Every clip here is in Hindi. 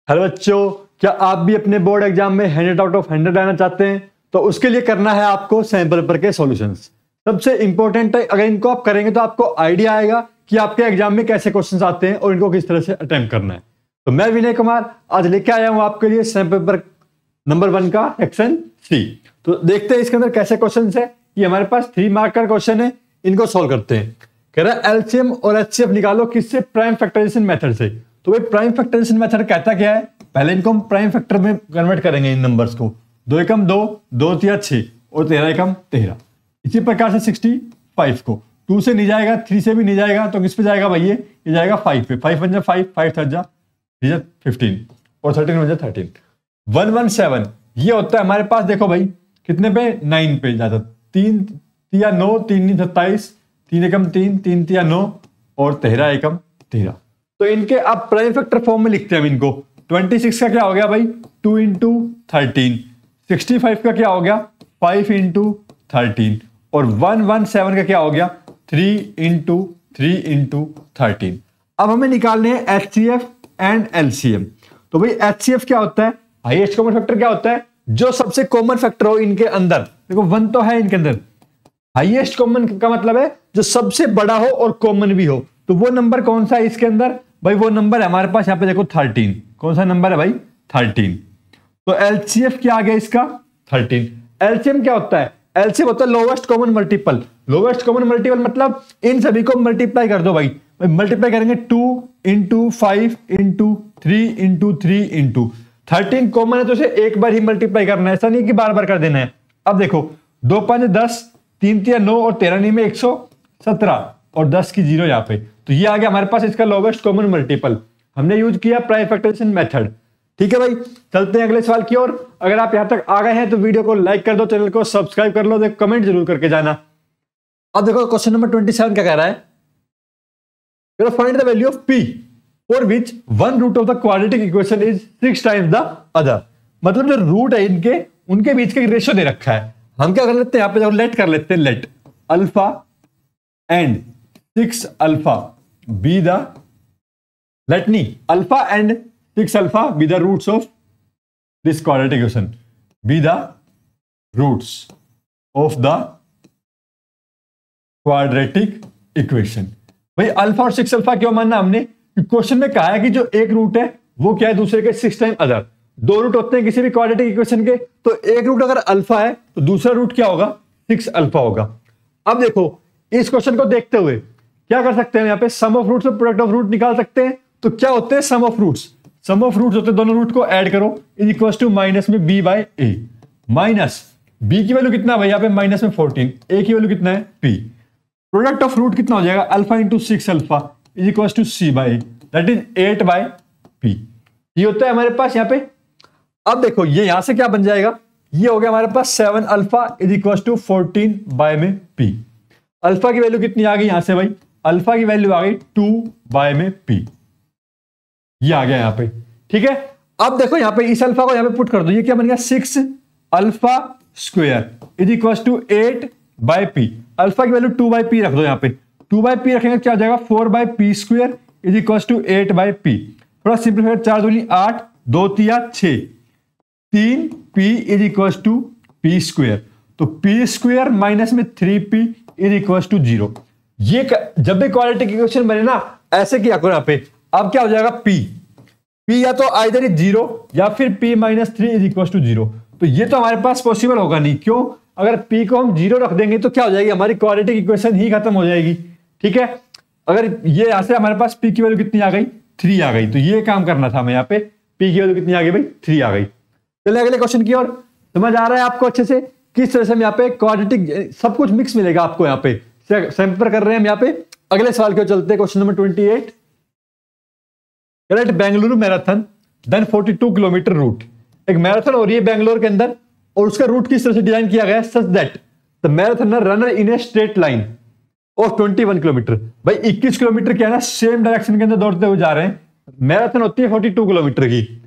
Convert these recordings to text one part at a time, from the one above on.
हेलो बच्चों, क्या आप भी अपने बोर्ड एग्जाम में 100 आउट ऑफ 100 लाना चाहते हैं? तो उसके लिए करना है आपको सैंपल पेपर के सॉल्यूशंस। सबसे इंपॉर्टेंट है, अगर इनको आप करेंगे तो आपको आइडिया आएगा कि आपके एग्जाम में कैसे क्वेश्चंस आते हैं और इनको किस तरह से अटेम्प्ट करना है। तो मैं विनय कुमार आज लेके आया हूं आपके लिए सैंपल पेपर नंबर 1 का सेक्शन सी। तो देखते हैं इसके अंदर कैसे क्वेश्चन है। ये हमारे पास 3 मार्क का क्वेश्चन है, इनको सोल्व करते हैं। कह रहा है एलसीएम और एचसीएफ निकालो किससे? प्राइम फैक्टराइजेशन मेथड से। तो भाई प्राइम फैक्टराइजेशन मेथड कहता क्या है? पहले इनको हम प्राइम फैक्टर में कन्वर्ट करेंगे इन नंबर्स को। 2 एकम 2, 2 तिया 6 और 13 एकम 13। इसी प्रकार से 65 को 2 से नहीं जाएगा, 3 से भी नहीं जाएगा, तो किस पे जाएगा भाई? ये जाएगा 5 पे। 5 बन जा 5, 5 थर्ड जा 15 और 13 बन जा 13। 117 ये होता है हमारे पास, देखो भाई कितने पे? 9 पे जाता। 3 तिया 9, 3 27, 3 एकम 3, 3 तिया 9 और 13 एकम 13। तो इनके आप प्राइम फैक्टर फॉर्म में लिखते हैं हम इनको। 26 का क्या हो गया भाई? 2 इंटू 13। 65 का क्या हो गया? 5 इंटू 13। और 117 का क्या हो गया? 3 इंटू 3 इंटू 13। अब हमें निकालने हैं एचसीएफ एंड एलसीएम। तो भाई एचसीएफ क्या होता है? हाईएस्ट कॉमन फैक्टर क्या होता है? जो सबसे कॉमन फैक्टर हो इनके अंदर। देखो 1 तो है इनके अंदर। हाईएस्ट कॉमन का मतलब है जो सबसे बड़ा हो और कॉमन भी हो। तो वो नंबर कौन सा है इसके अंदर? भाई वो नंबर है हमारे पास यहाँ पे, देखो 13। कौन सा नंबर है भाई? 13। तो एलसीएफ क्या आ गया इसका? 13। एलसीएम क्या होता है? एलसीएम होता है lowest common multiple. Lowest common multiple मतलब इन सभी को मल्टीप्लाई कर दो भाई। मल्टीप्लाई करेंगे 2 into 5 into 3 into 3 into 13 common है तो इसे एक बार ही मल्टीप्लाई करना है, ऐसा नहीं कि बार बार कर देना है। अब देखो 2 5 10, 3 तिया 9 और 13 नहीं में 117 और 10 की 0 यहाँ पे। तो ये आ गया हमारे पास इसका लोवेस्ट कॉमन मल्टीपल। हमने यूज किया प्राइम फैक्टराइजेशन मेथड। ठीक है भाई, चलते हैं अगले सवाल की ओर। अगर आप यहां तक आ गए हैं तो वीडियो को लाइक कर दो, चैनल को सब्सक्राइब कर लो, कमेंट जरूर करके जाना। अब देखो क्वेश्चन नंबर 27 क्या कह रहा है? Find the value of p for which one root of the quadratic equation is 6 times the other. मतलब जो रूट है इनके, उनके बीच का रेशियो दे रखा है। हम क्या कर लेते हैं यहाँ पे? लेट कर लेते हैं, let alpha and 6 alpha be the, let me alpha and 6 alpha be the roots of this quadratic equation, be the roots of the quadratic equation। भाई अल्फा और 6 अल्फा क्यों मानना हमने? क्वेश्चन में कहा है कि जो एक रूट है वो क्या है? दूसरे के 6 टाइम अदर। 2 रूट होते हैं किसी भी क्वाड्रेटिक इक्वेशन के, तो एक रूट अगर अल्फा है तो दूसरा रूट क्या होगा? 6 अल्फा होगा। अब देखो इस क्वेश्चन को देखते हुए क्या कर सकते हैं? यहाँ पे सम ऑफ रूट्स और प्रोडक्ट ऑफ रूट निकाल सकते हैं। तो क्या होते हैं sum of roots? Sum of roots होते हैं दोनों रूट को ऐड करो, इज इक्वल टू माइनस में b by a। Minus b की वैल्यू कितना भाई? यहाँ पे माइनस में 14, a की वैल्यू कितना है? p। प्रोडक्ट ऑफ रूट कितना हो जाएगा? Alpha into 6 alpha is equal to c by a, that is 8 by p। ये होता है हमारे पास यहाँ पे। अब देखो ये यहां से क्या बन जाएगा? ये हो गया हमारे पास 7 alpha is equal to 14 by में p। अल्फा की वैल्यू कितनी आ गई यहां से भाई? अल्फा की वैल्यू आ गई 2 बाय में p। ये आ गया यहां पे। ठीक है, अब देखो यहां पे इस अल्फा को यहां पे पुट कर दो। ये क्या बन गया? 6 alpha square is equal to 8 by p. Alpha की वैल्यू 2 बाय पी रख दो यहां पे। 2 बाय पी रखेंगे क्या हो जाएगा? 4 by p square is equal to 8 by p. थोड़ा सिंपलीफाई, 4 दूनी 8, 2 तिया 6, 3 p is equal to p square. तो पी स्क्वायर माइनस में 3p इज इक्वल टू 0। ये जब भी क्वाड्रेटिक इक्वेशन बने ना ऐसे किया करो यहाँ पे। अब क्या हो जाएगा? p या तो आइदर इज 0 या फिर p minus 3 is equal to 0। तो ये तो हमारे पास पॉसिबल होगा नहीं। क्यों? अगर p को हम 0 रख देंगे तो क्या हो जाएगी? हमारी क्वाड्रेटिक इक्वेशन ही खत्म हो जाएगी। ठीक है, अगर ये यहां से हमारे पास p की वैल्यू कितनी आ गई? 3 आ गई। तो ये काम करना था हमें यहाँ पे। p की वैल्यू कितनी आ गई भाई? 3 आ गई। चलिए अगले क्वेश्चन की ओर। समझ आ रहा है आपको अच्छे से किस तरह से हम यहाँ पे क्वाड्रेटिक सब कुछ मिक्स मिलेगा आपको यहाँ पे? सैंपल कर रहे हैं हम यहाँ पे। अगले सवाल की ओर चलते हैं। Question number 28। Bengaluru marathon then 42 kilometre route. एक मैराथन हो रही है बेंगलोर के अंदर और उसका रूट किस तरह से डिजाइन किया गया है? Such that the marathoner runner in a straight line of 21 kilometre. भाई 21 किलोमीटर क्या है ना, सेम डायरेक्शन के अंदर दौड़ते हुए जा रहे हैं। मैराथन होती है 42 किलोमीटर की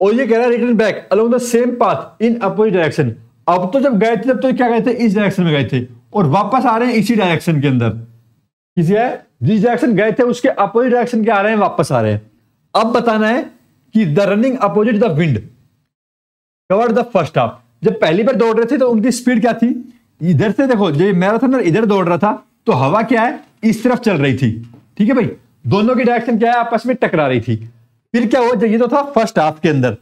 और ये कह रहा है return back along the same path in opposite direction. अब तो जब गए थे तब तो क्या गए थे? इस डायरेक्शन में गए थे और वापस आ रहे हैं इसी डायरेक्शन के अंदर। किसी है जिस डायरेक्शन गए थे उसके अपोजिट डायरेक्शन के आ रहे हैं, वापस आ रहे हैं। अब बताना है कि the running opposite the wind covered the first half. जब पहली बार दौड़ रहे थे तो उनकी स्पीड क्या थी, इधर से देखो जो मैराथनर इधर दौड़ रहा था तो हवा क्या है इस तरफ चल रही थी, ठीक है भाई, दोनों की डायरेक्शन क्या है आपस में टकरा रही थी। फिर क्या हुआ, ये तो था फर्स्ट हाफ के अंदर,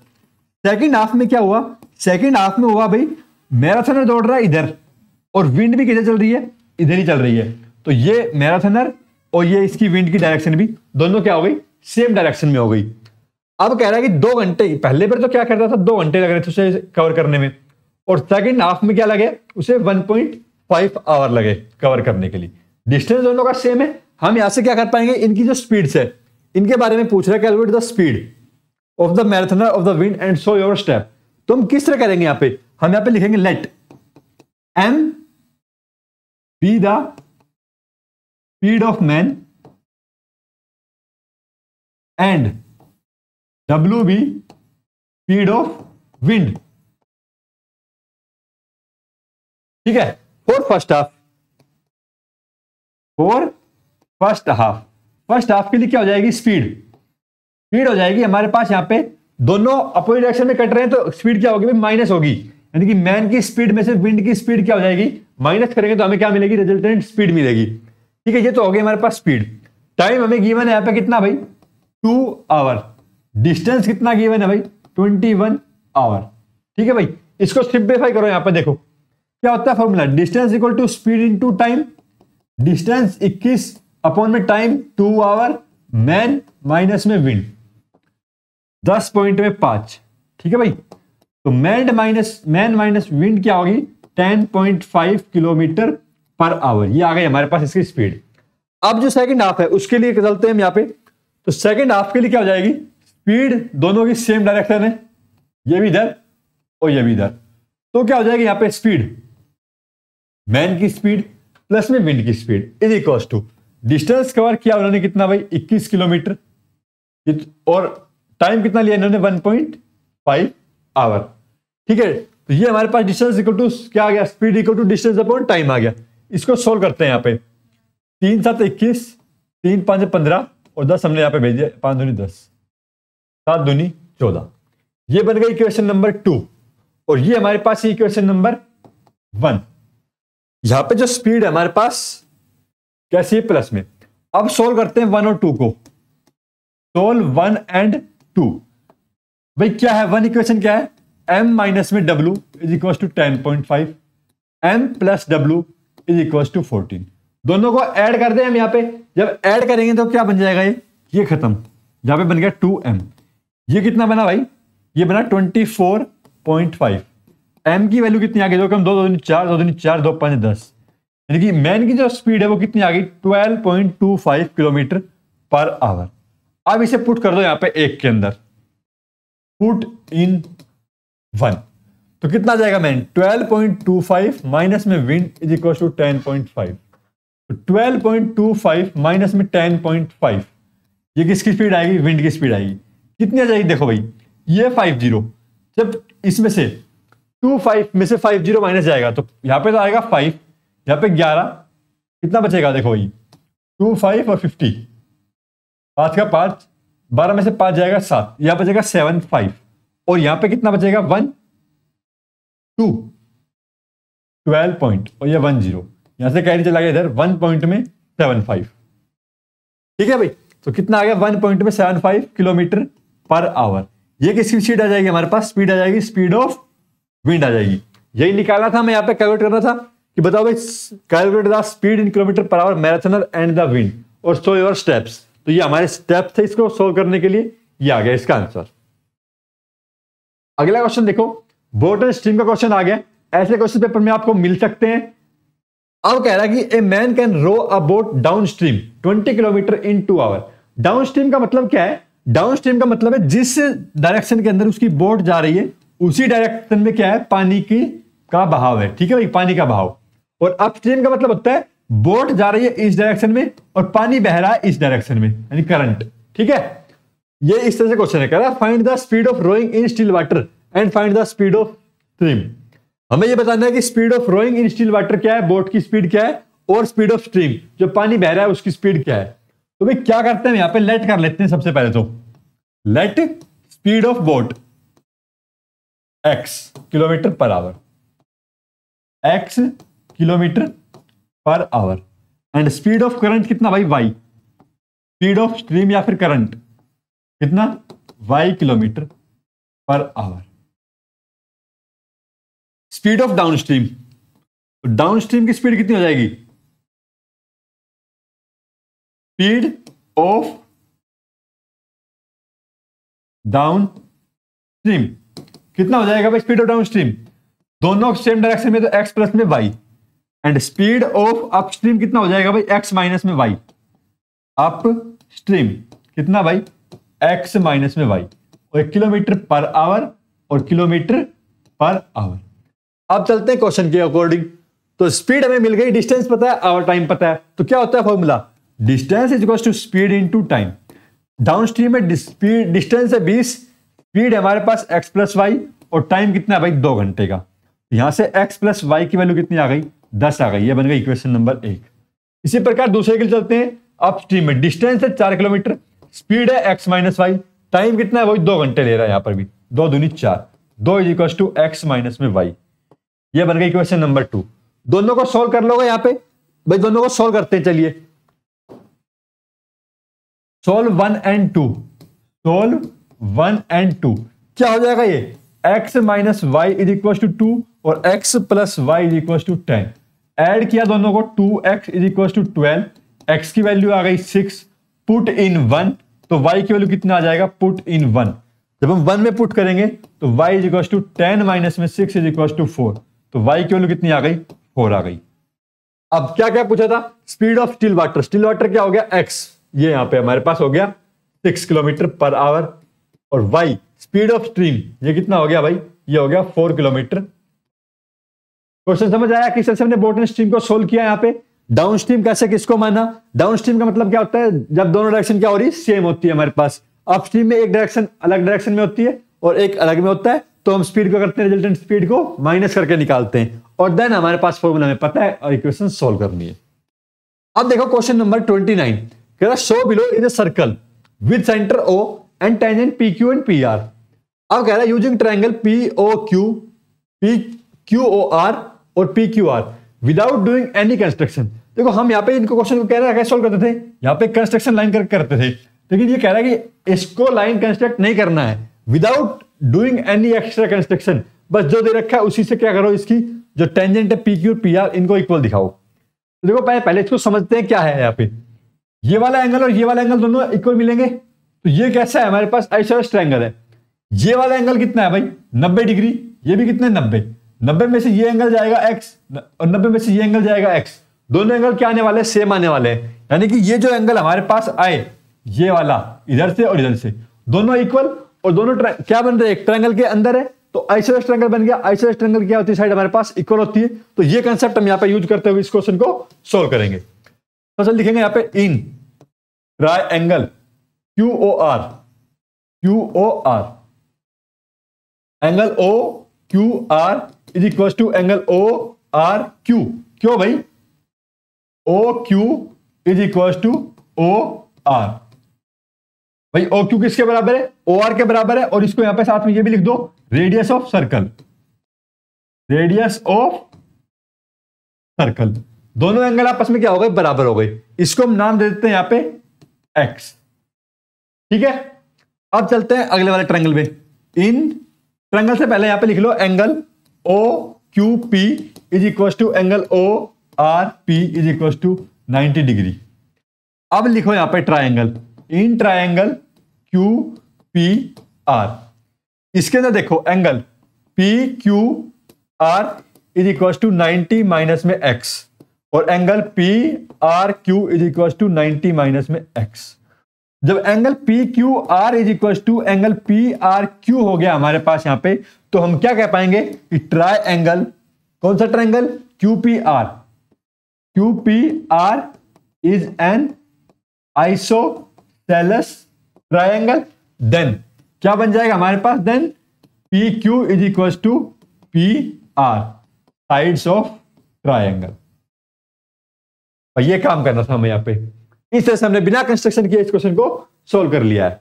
सेकंड हाफ में क्या हुआ, सेकंड हाफ में हुआ भाई मैराथनर दौड़ रहा है इधर और विंड भी किधर चल रही है, इधर ही चल रही है, तो ये मैराथनर और ये इसकी विंड की डायरेक्शन भी दोनों क्या हो गई, सेम डायरेक्शन में हो गई। अब कह रहा है कि 2 घंटे, पहले पर तो क्या करता था 2 घंटे लग रहे थे उसे कवर करने में, और सेकंड हाफ में क्या लगे उसे 1.5 आवर लगे कवर करने के लिए। डिस्टेंस दोनों का सेम है, हम यहां से क्या कर पाएंगे, इनकी जो स्पीड्स है इनके बारे में पूछ रहा है, calculate the speed of the marathoner of the wind and show your step. तो हम किस तरह करेंगे, यहां पे हम यहां पे लिखेंगे let m be the speed of man and w be speed of wind, ठीक है, for first half, for first half. First half के लिए क्या हो जाएगी, स्पीड हो जाएगी हमारे पास, यहां पे दोनों अपोजिट डायरेक्शन में कट रहे हैं तो स्पीड क्या होगी भाई, माइनस होगी, यानी कि मैन की स्पीड में से विंड की स्पीड क्या हो जाएगी, माइनस करेंगे तो हमें क्या मिलेगी, रिजल्टेंट स्पीड मिलेगी, ठीक है। ये तो हो गई हमारे पास स्पीड। टाइम हमें गिवन है यहां पे कितना भाई, 2 आवर। डिस्टेंस कितना गिवन है भाई, 21 आवर, ठीक है भाई। इसको सिंप्लीफाई करो, यहां पे देखो क्या होता है formula, distance equal to speed into time, distance 21 upon में टाइम 2 आवर, मैन माइनस में विंड, 10 पॉइंट में 5, ठीक है भाई। तो मैन माइनस विंड क्या होगी, 10.5 किलोमीटर पर आवर, ये आ गई हमारे पास इसकी स्पीड। अब जो सेकंड हाफ है उसके लिए चलते हैं हम यहाँ पे, तो सेकंड हाफ के लिए क्या हो जाएगी, स्पीड दोनों की सेम डायरेक्शन है, ये भी इधर और ये भी इधर, तो क्या हो जाएगी यहाँ पे स्पीड, मैन की स्पीड प्लस में विंड की speed is equal to distance cover किया उन्होंने कितना भाई, 21 किलोमीटर, और टाइम कितना लिया इन्होंने, 1.5 आवर, ठीक है। तो ये हमारे पास डिस्टेंस इक्वल टू क्या आ गया, speed equal to distance upon time आ गया। इसको सोल्व करते हैं, यहाँ पे 3 7 21, 3 5 15 और 10 हमने यहाँ पे भेज दिया, 5 दूनी 10, 7 दूनी 14, ये बन गई इक्वेशन नंबर 2, और ये हमारे पास इक्वेशन नंबर 1। यहां पे जो स्पीड है हमारे पास कैसी है, प्लस में। अब सोल्व करते हैं 1 और 2 को, सोल्व 1 एंड 2। भाई क्या है, 1 इक्वेशन क्या है, m माइनस में w is equal to 10.5, m plus w is equal to 14। दोनों को ऐड कर दें हम यहाँ पे, जब ऐड करेंगे तो क्या बन जाएगा, ये खत्म, जहां पे बन गया 2m, ये कितना बना भाई, ये बना 24.5। m की वैल्यू कितनी आ गई, 2 कम 2 2 4 2 4 2 5 10, यानी कि मैन की जो स्पीड है वो कितनी आ गई, 12.25 किलोमीटर पर आवर। अब इसे पुट कर दो यहाँ पे 1 के अंदर, पुट इन 1, तो कितना जाएगा मैन, 12.25 माइनस में विंड इज इक्वल टू 10.5, तो 12.25 माइनस में 10.5, ये किसकी स्पीड आएगी, विंड की स्पीड आएगी। कितनी आ जाएगी, देखो भाई ये 50, जब इसमें से 25 में से 50 माइनस जाएगा तो यहां पे तो आएगा 5, यहां पे 11, कितना बचेगा देखो भाई, 2 5 और 50, 5 का 5, 12 में से 5 जाएगा 7, यहां बचेगा 7 5, और यहां पे कितना बचेगा 1 2 12 पॉइंट, और ये 1 0, यहां से कैरी चला गया इधर 1 पॉइंट में 7 5, ठीक है भाई। तो कितना आ गया, 1 पॉइंट में 75 किलोमीटर पर आवर। ये किसकी स्पीड आ जाएगी हमारे पास, स्पीड आ जाएगी स्पीड ऑफ विंड आ जाएगी। यही निकालना था, मैं यहाँ पे कैलकुलेट करना था कि बताओ भाई calculate the speed in kilometre per hour marathoner and the wind और शो योर स्टेप्स। तो ये हमारे स्टेप्स थे, इसको सोल्व करने के लिए ये आ गया इसका आंसर। अगला क्वेश्चन देखो, बोट एंड स्ट्रीम का क्वेश्चन आ गया। ऐसे क्वेश्चन पेपर में आपको मिल सकते हैं। अब कह रहा है कि a man can row a boat down stream 20 kilometre in 2 hour. Down stream का मतलब क्या है, डाउन स्ट्रीम का मतलब है जिस डायरेक्शन के अंदर उसकी बोट जा रही है उसी डायरेक्शन में क्या है, पानी की का बहाव है, ठीक है भाई, पानी का बहाव। और अपस्ट्रीम का मतलब होता है बोट जा रही है इस डायरेक्शन में और पानी बह रहा है इस डायरेक्शन में, यानी करंट, ठीक है। ये इस तरह से क्वेश्चन है, कह रहा है find the speed of rowing in still water and find the speed of stream. हमें ये बताना है कि speed of rowing in still water क्या है, बोट की स्पीड क्या है, और स्पीड ऑफ स्ट्रीम जो पानी बह रहा है उसकी स्पीड क्या है। तो भाई क्या करते हैं, यहाँ पे लेट कर लेते हैं सबसे पहले, तो let speed of boat x kilometre per our, x kilometre per our, and speed of current कितना भाई y, स्पीड ऑफ स्ट्रीम या फिर करंट कितना y kilometre per our. Speed of downstream, downstream की स्पीड कितनी हो जाएगी, स्पीड ऑफ डाउन स्ट्रीम कितना हो जाएगा भाई, स्पीड ऑफ डाउन स्ट्रीम, दोनों सेम डायरेक्शन में तो x प्लस में y, and speed of upstream कितना हो जाएगा भाई, x माइनस में y, अप स्ट्रीम कितना भाई, x माइनस में y, और किलोमीटर पर आवर और किलोमीटर पर आवर। अब चलते हैं क्वेश्चन के अकॉर्डिंग। तो स्पीड हमें मिल गई, डिस्टेंस पता है, आवर टाइम पता है, तो क्या होता है formula, distance is equal to speed into time. Downstream में स्पीड डिस्टेंस है 20, स्पीड हमारे पास x प्लस वाई और टाइम कितना है भाई 2 घंटे का। यहां से x प्लस वाई की वैल्यू कितनी आ गई, 10 आ गई। ये बन गई इक्वेशन नंबर 1। इसी प्रकार दूसरे के लिए चलते हैं। अपस्ट्रीम में डिस्टेंस है 4 किलोमीटर, स्पीड है x माइनस वाई, टाइम कितना है वही 2 घंटे ले रहा है, यहां पर भी 2 दूनी 4, 2 is equal to x minus में वाई। ये बन गई इक्वेशन नंबर 2। दोनों को सोल्व कर लोगे यहां पे भाई, दोनों को सोल्व करते हैं, चलिए सोल्व 1 एंड 2, सोल्व 1 एंड 2 क्या हो जाएगा, ये x minus y is equal to 2 और x plus y is equal to 10। Add किया दोनों को, 2x is equal to 12, x की वैल्यू आ गई 6, पुट इन 1, तो y की वैल्यू कितना आ जाएगा, पुट इन 1। जब हम 1 में पुट करेंगे तो y is equal to 10 minus में 6 इज इक्वल टू 4, तो y की वैल्यू कितनी आ गई, 4 आ गई। अब क्या क्या पूछा था, speed of still water, still water क्या हो गया x, ये यहां पे हमारे पास हो गया 6 किलोमीटर पर आवर, और y स्पीड ऑफ स्ट्रीम ये कितना हो गया भाई, ये हो गया 4 किलोमीटर। क्वेश्चन समझ आया किस तरह से हमने बोट एंड स्ट्रीम को सोल्व किया। यहां पे डाउन स्ट्रीम कैसे किसको माना, डाउन स्ट्रीम का मतलब क्या होता है, जब दोनों डायरेक्शन क्या हो रही है, सेम होती है हमारे पास। अप स्ट्रीम में एक डायरेक्शन अलग डायरेक्शन में होती है और एक अलग में होता है, तो हम स्पीड को करते हैं, रिजल्टेंट स्पीड को माइनस करके निकालते हैं, और देन हमारे पास फॉर्मूला में पता है और इक्वेशन सोल्व करनी है। अब देखो क्वेश्चन नंबर 29 कह रहा show below is a circle with centre O and tangent PQ and PR। अब कह रहा है यूजिंग ट्रायंगल POQ, PQOR और PQR without doing any construction. देखो हम यहाँ पे इनको क्वेश्चन को कह रहे हैं कैसे सोल्व करते थे, यहाँ पे कंस्ट्रक्शन लाइन करते थे, लेकिन ये कह रहा है कि इसको लाइन कंस्ट्रक्ट नहीं करना है without doing any extra construction, बस जो दे रखा है उसी से क्या करो, इसकी जो टेंजेंट है PQ और PR इनको इक्वल दिखाओ। तो देखो पहले इसको समझते हैं क्या है। यहाँ पे ये वाला एंगल और ये वाला एंगल दोनों इक्वल मिलेंगे, तो ये कैसा है, हमारे पास आइसोसेलेस ट्रायंगल है। ये वाला एंगल कितना है भाई 90 डिग्री, ये भी कितना है 90, 90 में से ये एंगल जाएगा x और 90 में से ये एंगल जाएगा x, दोनों एंगल क्या आने वाले हैं, सेम आने वाले हैं। यानी कि ये जो एंगल हमारे पास आए, ये वाला इधर से और इधर से दोनों इक्वल, और दोनों क्या बन रहे हैं, एक ट्रायंगल के अंदर है, तो आइसोसेलेस ट्रायंगल बन गया। आइसोसेलेस ट्रायंगल क्या होती है, साइड हमारे पास इक्वल होती है, तो ये कंसेप्ट हम यहाँ पे यूज करते हुए इस क्वेश्चन को सोल्व करेंगे। तो चल लिखेंगे यहाँ पे in triangle QOR, angle OQR is equal to angle ORQ। क्यों भाई, OQ is equal to OR, भाई OQ किसके बराबर है, OR के बराबर है, और इसको यहां पे साथ में ये भी लिख दो, radius of circle, radius of circle. दोनों एंगल आपस में क्या हो गए, बराबर हो गए। इसको हम नाम दे देते हैं यहां पे x, ठीक है। अब चलते हैं अगले वाले ट्रायंगल में। इन ट्रायंगल से पहले यहां पे लिख लो angle OQP is equal to angle ORP is equal to 90 degree. अब लिखो यहां पे ट्रायंगल, इन ट्रायंगल QPR, इसके अंदर देखो angle PQR is equal to 90 minus में x, और angle PRQ is equal to 90 minus में x। जब angle PQR is equal to angle PRQ हो गया हमारे पास यहां पे, तो हम क्या कह पाएंगे कि ट्रायंगल, कौन सा triangle, QPR, QPR is an isosceles triangle. Then क्या बन जाएगा हमारे पास, then PQ is equal to PR, sides of triangle. और ये काम करना था हमें यहां पे। इस तरह से हमने बिना कंस्ट्रक्शन किए इस क्वेश्चन को सोल्व कर लिया है।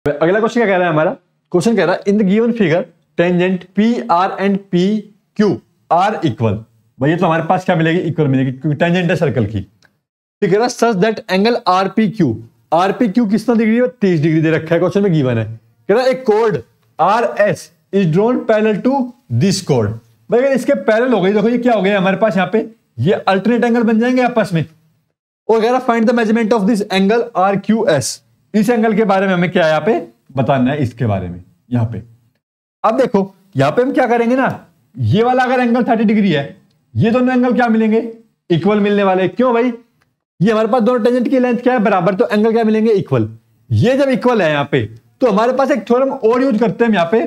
अगला क्वेश्चन क्या कह रहा है हमारा, क्वेश्चन कह रहा है in the given figure tangent P R and P Q are equal. भैया तो हमारे पास क्या मिलेगी, इक्वल मिलेगी, क्योंकि टेंजेंट है सर्कल की। तो कह रहा सच दैट एंगल आरपीक्यू कितना डिग्री है, 30 डिग्री दे रखा है, क्वेश्चन में गिवन है। कह रहा एक code R S is drawn parallel to this code. भाई अगर इसके पैरेलल हो गई, देखो ये क्या हो गया हमारे पास यहाँ पे, ये अल्टरनेट एंगल बन जाएंगे आपस में। और कह रहा find the measurement of this angle R Q S. इस एंगल के बारे में हमें क्या यहाँ पे बताना है, इसके बारे में यहाँ पे। अब देखो यहाँ पे हम क्या करेंगे ना, ये वाला अगर एंगल 30 डिग्री है, ये दोनों एंगल क्या मिलेंगे, इक्वल मिलने वाले। क्यों भाई, ये हमारे पास दोनों टेंजेंट की लेंथ क्या है, बराबर, तो एंगल क्या मिलेंगे, इक्वल। ये जब इक्वल है यहाँ पे, तो हमारे पास एक थ्योरम और यूज करते हैं यहाँ पे।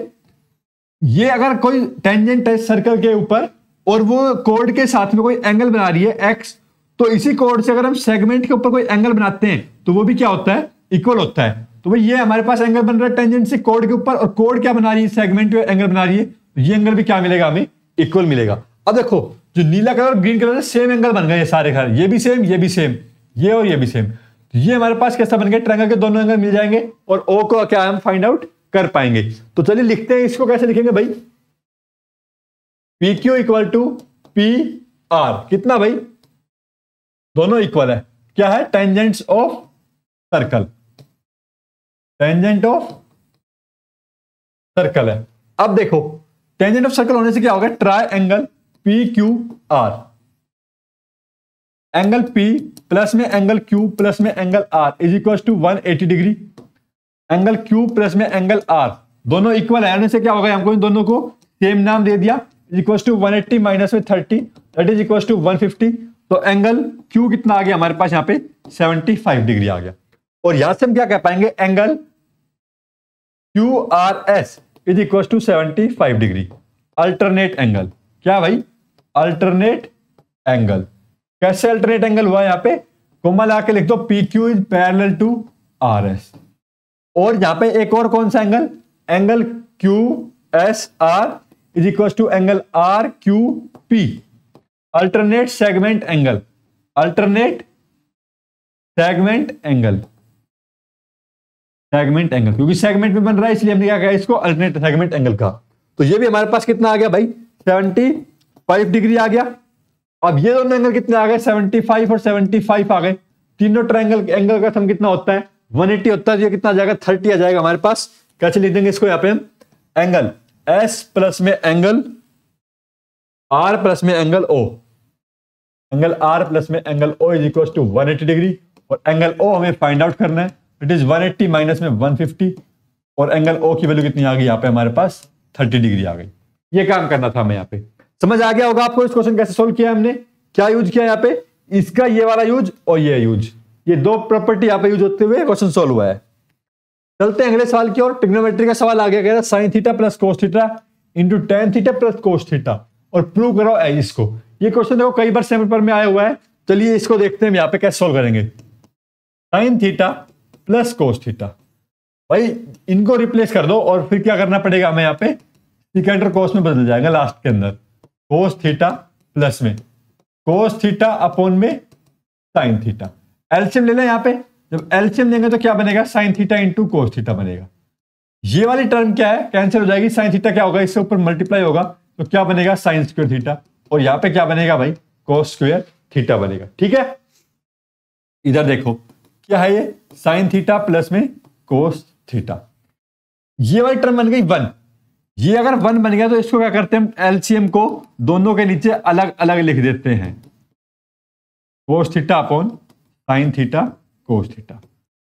ये अगर कोई टेंजेंट है सर्कल के ऊपर और वो कोड के साथ में कोई एंगल बना रही है एक्स, तो इसी कोड से अगर हम सेगमेंट के ऊपर कोई एंगल बनाते हैं तो वो भी क्या होता है, इक्वल होता है। तो भाई ये हमारे पास एंगल बन रहा है टेंजेंट से कोड के ऊपर, और कोड क्या बना रही है, सेगमेंट पे एंगल बना रही है, तो ये एंगल भी क्या मिलेगा हमें, इक्वल मिलेगा। अब देखो जो नीला कलर और ग्रीन कलर सेम एंगल बन गए सारे घर, ये भी सेम, ये भी सेम, ये और ये भी सेम। तो ये हमारे पास कैसा बन गया, ट्रायंगल के दोनों एंगल मिल जाएंगे और ओ को क्या हम फाइंड आउट कर पाएंगे। तो चलिए लिखते हैं इसको, कैसे लिखेंगे भाई, P Q equal to P R, कितना भाई, दोनों इक्वल है, क्या है, tangents of circle, tangent of circle है। अब देखो टेंजेंट ऑफ सर्कल होने से क्या होगा, triangle P Q R, angle P plus में एंगल Q प्लस में angle R is equal to 180 degree. Angle Q plus में एंगल R दोनों इक्वल है, से क्या होगा, हमको इन दोनों को सेम नाम दे दिया, इज इक्वल टू 180 माइनस में 30 दैट इज इक्वल टू 150। तो एंगल Q कितना आ गया हमारे पास यहाँ पे, 75 डिग्री आ गया। और यहां से हम क्या कह पाएंगे, angle QRS is equal to 75 degree, alternate angle. क्या भाई, अल्टरनेट एंगल। कैसे अल्टरनेट एंगल हुआ, यहाँ पे कोमा लगा के लिख दो, PQ is parallel to RS। और यहां पे एक और कौन सा angle, angle QSR is equal to angle RQP, alternate segment angle, alternate segment angle, segment angle, क्योंकि सेगमेंट में बन रहा है इसलिए हमने क्या कहा इसको, अल्टरनेट सेगमेंट एंगल का। तो ये भी हमारे पास कितना आ गया भाई, 75 डिग्री आ गया। अब ये दोनों एंगल कितने आ गए, 75 और 75 आ गए। तीनों ट्रायंगल एंगल का सम कितना होता है, 180 होता है। ये कितना आ जाएगा, 30 आ जाएगा हमारे पास। कैसे लिख देंगे इसको, यहाँ पे हम एंगल S प्लस में एंगल R प्लस में angle O, angle R plus में angle O is equal to 180 degree. और एंगल O हमें फाइंड आउट करना है, इट इज 180 माइनस में 150। और एंगल O की वैल्यू कितनी आ गई यहाँ पे हमारे पास, 30 डिग्री आ गई। ये काम करना था हमें यहाँ पे। समझ आ गया होगा आपको इस क्वेश्चन कैसे सोल्व किया हमने, क्या यूज किया यहाँ पे, इसका ये वाला यूज और ये यूज, ये दो प्रॉपर्टी यहाँ पे यूज होते हुए क्वेश्चन सोल्व हुआ है। चलते हैं अगले सवाल की ओर। ट्रिग्नोमेट्री का सवाल आ गया, कह रहा sine theta plus cos theta into tan theta plus cos theta और प्रूव करो इसको। ये क्वेश्चन देखो कई बार सेम पेपर में आया हुआ है। चलिए इसको देखते हैं यहाँ पे कैसे सोल्व करेंगे। Sine theta plus cos theta, भाई इनको रिप्लेस कर दो और फिर क्या करना पड़ेगा हमें, यहाँ पे सेकेंड और कोस में बदल जाएगा लास्ट के अंदर। कोस थीटा प्लस में कोस थीटा अपॉन में साइन थीटा। एलसीएम ले लें यहाँ पे, जब एलसीएम लेंगे तो क्या बनेगा, sine theta into cos theta बनेगा। ये वाली टर्म क्या है, कैंसिल हो जाएगी। साइन थीटा क्या होगा, इससे ऊपर मल्टीप्लाई होगा तो क्या बनेगा, साइन स्क्वायर थीटा। और यहाँ पे क्या बनेगा भाई, कोस स्क्वायर थीटा बनेगा। ठीक है, इधर देखो क्या है ये, साइन थीटा प्लस में कोस थीटा। ये वाली टर्म बन गई 1। ये अगर 1 बन गया तो इसको क्या करते हैं, एलसीएम को दोनों के नीचे अलग अलग लिख देते हैं। Cos theta upon sine theta cos theta.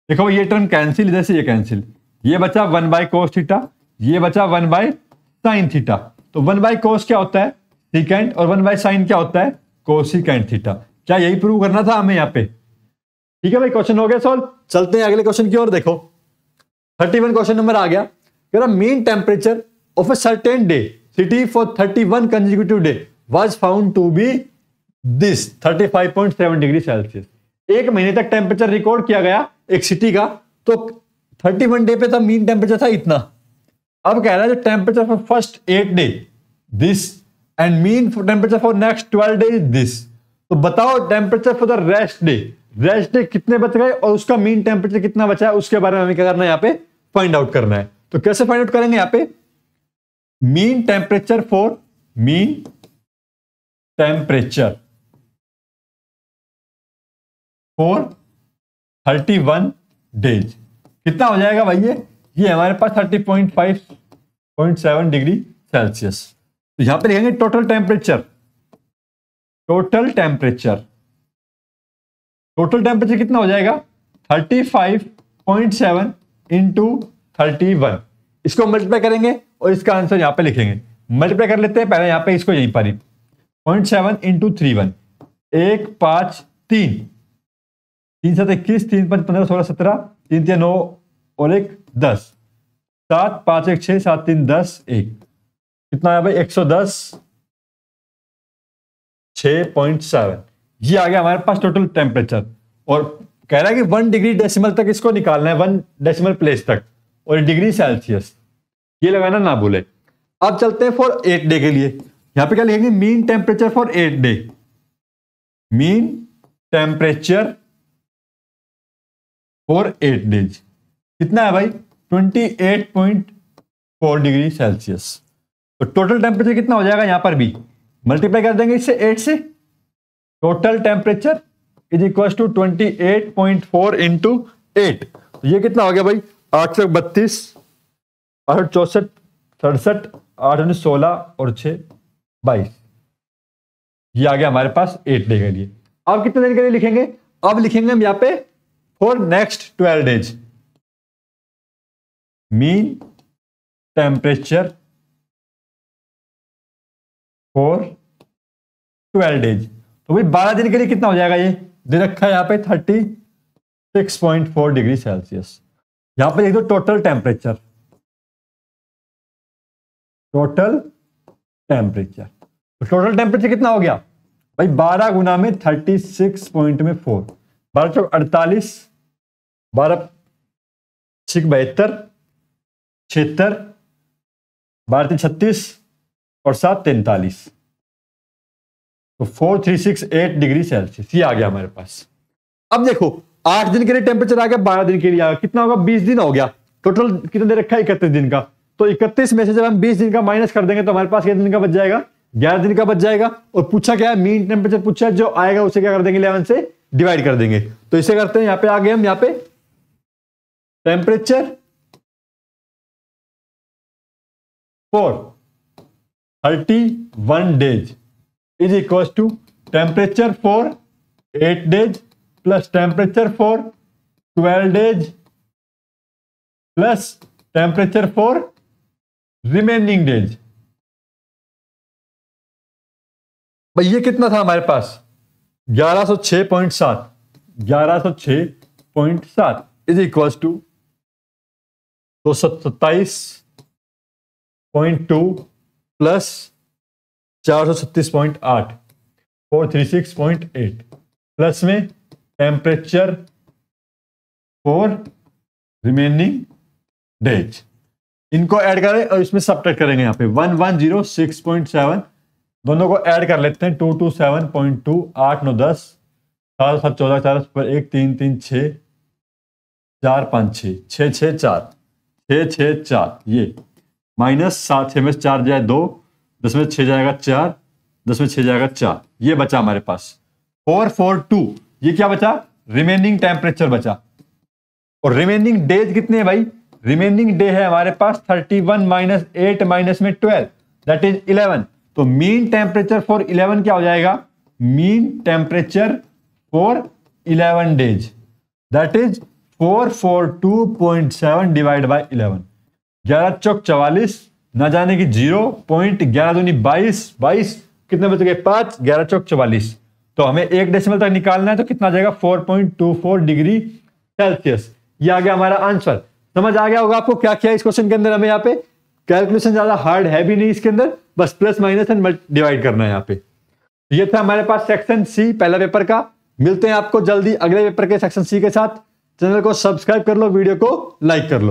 देखो ये टर्म कैंसिल, इधर से ये कैंसिल, ये बचा 1 बाय कोस थीटा, ये बचा 1 बाय साइन थीटा। तो 1 बाय कोस क्या होता है, सीकेंट, और 1 बाय साइन क्या होता है, कोसिकेंट थीटा। क्या यही प्रूव करना था हमें यहाँ पे। ठीक है भाई, क्वेश्चन हो गया सॉल्व। चलते हैं अगले क्वेश्चन की ओर। देखो 31 क्वेश्चन नंबर आ गया। Mean temperature of a certain day city for 31 consecutive day was found to be this 35.7 degree Celsius. एक महीने तक टेम्परेचर रिकॉर्ड किया गया एक सिटी का, तो 31 डे पे था मीन टेम्परेचर था इतना। अब कह रहा है temperature for first 8 day this and mean temperature for next 12 day this. तो बताओ temperature for the rest day कितने बच गए और उसका मीन टेम्परेचर कितना बचा है, उसके बारे में हमें क्या करना है यहाँ पे फाइंड आउट करना है। तो कैसे फाइंड आउट करेंगे? यहां पे मीन टेम्परेचर फॉर 31 डेज कितना हो जाएगा भाई? ये हमारे पास 30.5.7 डिग्री सेल्सियस। तो यहां पे लिखेंगे टोटल टेम्परेचर कितना हो जाएगा? 35.7 इंटू 31। इसको मल्टीप्लाई करेंगे और इसका आंसर यहां पे लिखेंगे। मल्टीप्लाई कर लेते हैं पहले, यहां पे इसको यहीं पर ही 0.7 इंटू 31, 1 5 3 3 7 21, 3 5 15 16 17, 3 3 9 और 1 10, 7 5 1 6 7 3 10 1, कितना है भाई? 110 6.7। ये आ गया हमारे पास टोटल टेम्परेचर। और कह रहा है कि 1 डिग्री डेसिमल तक इसको निकालना है, 1 डेसिमल प्लेस तक, और डिग्री सेल्सियस ये लगाना ना भूले। अब चलते हैं फॉर 8 डे के लिए। यहां पे क्या लिखेंगे? Mean temperature for 8 day. Mean temperature for 8 days कितना है भाई? 28.4 डिग्री सेल्सियस। तो टोटल टेम्परेचर कितना हो जाएगा? यहां पर भी मल्टीप्लाई कर देंगे इससे 8 से। Total temperature is equal to 28.4 into 8। तो ये कितना हो गया भाई? 832, 864, 67, 8 16 और 6 22। ये आ गया हमारे पास 8 डे के लिए। अब कितने दिन के लिए लिखेंगे? अब लिखेंगे हम यहां पे for next 12 days. Mean temperature for 12 days. तो भाई 12 दिन के लिए कितना हो जाएगा? ये दे रखा है यहां पे 36.4 डिग्री सेल्सियस। यहां पे लिख दो टोटल टेम्परेचर। टोटल टेम्परेचर कितना हो गया भाई? 12 गुना में 36.4, 12 चौक 48, 12 6 72, 76, 12 36 और 7 43। तो 4368 डिग्री सेल्सियस ये आ गया हमारे पास। अब देखो 8 दिन के लिए टेम्परेचर आ गया, 12 दिन के लिए आ गया, कितना होगा? 20 दिन हो गया। टोटल कितना दे रखा है? 31 दिन का। तो 31 में से जब हम 20 दिन का माइनस कर देंगे तो हमारे पास कितने दिन का बच जाएगा? 11 दिन का बच जाएगा। और पूछा क्या है? मीन टेम्परेचर पूछा है, जो आएगा उसे क्या कर देंगे? 11 से डिवाइड कर देंगे। तो इसे करते हैं, यहां पे आ गए हम, यहां पे temperature for 31 days is equal to temperature for 8 days plus temperature for 12 days plus temperature for remaining days. भाई ये कितना था हमारे पास? 1106.7 is equal to 227.2 plus 436.8, 436.8 plus में टेम्परेचर फॉर रिमेनिंग डेज। इनको ऐड करें और इसमें सबट्रैक्ट करेंगे। यहां पे 1106.7 दोनों को ऐड कर लेते हैं। 227.2, 8 9 10, 7 7 14 4 1 3 3 6 4 5 6 6 6 4 6 6 4, ये माइनस 7 6 में 4 जाए 2, 10 में 6 जाएगा 4, 10 में 6 जाएगा 4, ये बचा हमारे पास 442। ये क्या बचा? रिमेनिंग टेम्परेचर बचा। और रिमेनिंग डेज कितने हैं भाई? रिमेनिंग डे है हमारे पास 31 माइनस 8 माइनस में 12, दैट इज 11। तो मीन टेम्परेचर फॉर 11 क्या हो जाएगा? Mean temperature for 11 days that is 442.7 divide by 11। 11 चौक 44, ना जाने की 0.11 दूनी 22, 22 कितने बच गए? 5, 11 चौक 44। तो हमें 1 डेसिमल तक निकालना है, तो कितना आ जाएगा? 4.24 डिग्री सेल्सियस। ये आ गया हमारा आंसर। समझ आ गया होगा आपको क्या किया इस क्वेश्चन के अंदर। हमें यहाँ पे कैलकुलेशन ज्यादा हार्ड है भी नहीं इसके अंदर, बस प्लस माइनस एंड डिवाइड करना है यहाँ पे। ये था हमारे पास सेक्शन सी पहला पेपर का। मिलते हैं आपको जल्दी अगले पेपर के सेक्शन सी के साथ। चैनल को सब्सक्राइब कर लो, वीडियो को लाइक कर लो।